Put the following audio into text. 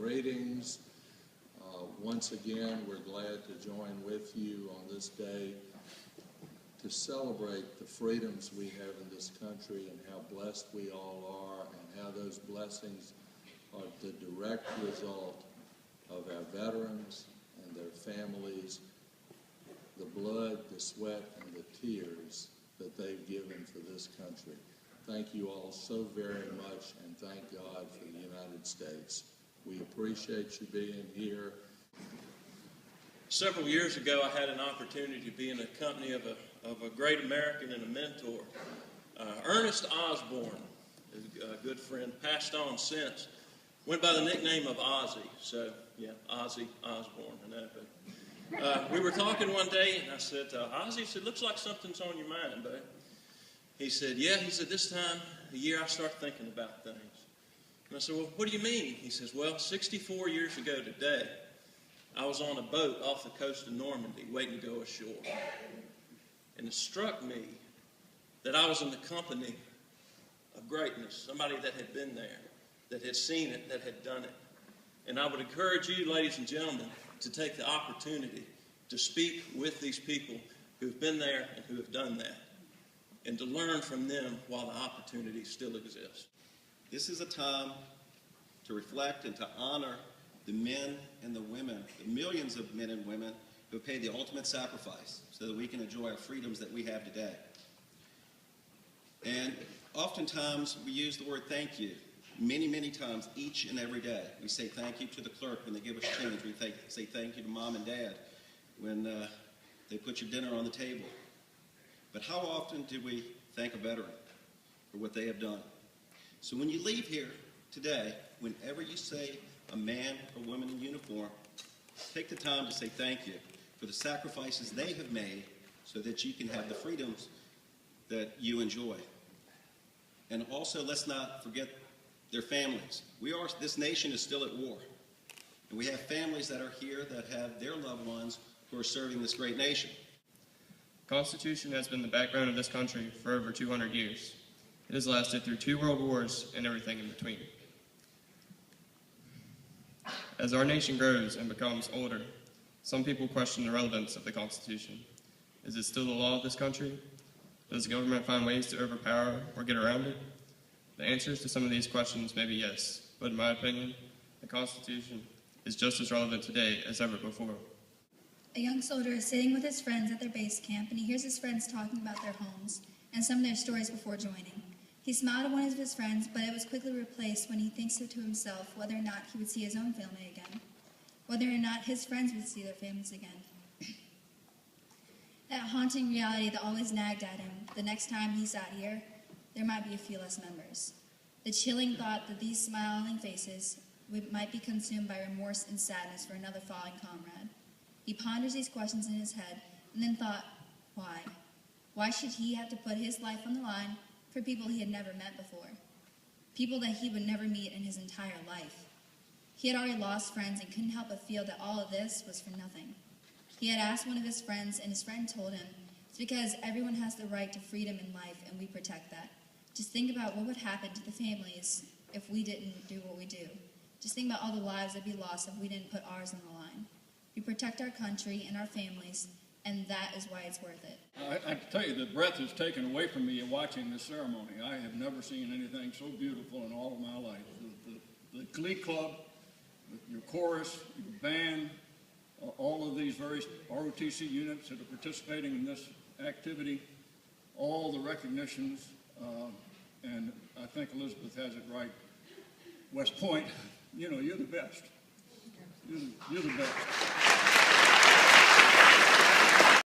greetings. Once again, we're glad to join with you on this day to celebrate the freedoms we have in this country and how blessed we all are and how those blessings are the direct result of our veterans and their families, the blood, the sweat, and the tears that they've given for this country. Thank you all so very much, and thank God for the United States. We appreciate you being here. Several years ago, I had an opportunity to be in the company of a great American and a mentor. Ernest Osborne, a good friend, passed on since, went by the nickname of Ozzy. So, yeah, Ozzy Osborne. I know. But, we were talking one day, and I said, Ozzy, he said, looks like something's on your mind, bud. He said, yeah, he said, this time of year I start thinking about things. And I said, well, what do you mean? He says, well, 64 years ago today, I was on a boat off the coast of Normandy waiting to go ashore. And it struck me that I was in the company of greatness, somebody that had been there, that had seen it, that had done it. And I would encourage you, ladies and gentlemen, to take the opportunity to speak with these people who have been there and who have done that, and to learn from them while the opportunity still exists. This is a time to reflect and to honor the men and the women, the millions of men and women who have paid the ultimate sacrifice so that we can enjoy our freedoms that we have today. And oftentimes we use the word thank you. Many, many times each and every day. We say thank you to the clerk when they give us change. We say thank you to mom and dad when they put your dinner on the table. But how often do we thank a veteran for what they have done? So when you leave here today, whenever you say a man or woman in uniform, take the time to say thank you for the sacrifices they have made so that you can have the freedoms that you enjoy. And also, let's not forget their families. This nation is still at war. And we have families that are here that have their loved ones who are serving this great nation. The Constitution has been the backbone of this country for over 200 years. It has lasted through 2 world wars and everything in between. As our nation grows and becomes older, some people question the relevance of the Constitution. Is it still the law of this country? Does the government find ways to overpower or get around it? The answers to some of these questions may be yes, but in my opinion, the Constitution is just as relevant today as ever before. A young soldier is sitting with his friends at their base camp, and he hears his friends talking about their homes and some of their stories before joining. He smiled at one of his friends, but it was quickly replaced when he thinks to himself whether or not he would see his own family again, whether or not his friends would see their families again. That haunting reality that always nagged at him the next time he sat here, there might be a few less members. The chilling thought that these smiling faces might be consumed by remorse and sadness for another fallen comrade. He ponders these questions in his head and then thought, why? Why should he have to put his life on the line for people he had never met before? People that he would never meet in his entire life. He had already lost friends and couldn't help but feel that all of this was for nothing. He had asked one of his friends, and his friend told him, it's because everyone has the right to freedom in life, and we protect that. Just think about what would happen to the families if we didn't do what we do. Just think about all the lives that would be lost if we didn't put ours on the line. We protect our country and our families, and that is why it's worth it. I can tell you, the breath is taken away from me in watching this ceremony. I have never seen anything so beautiful in all of my life. The Glee Club, your chorus, your band, all of these various ROTC units that are participating in this activity, all the recognitions, and I think Elizabeth has it right. West Point, you know, you're the best. You're the best.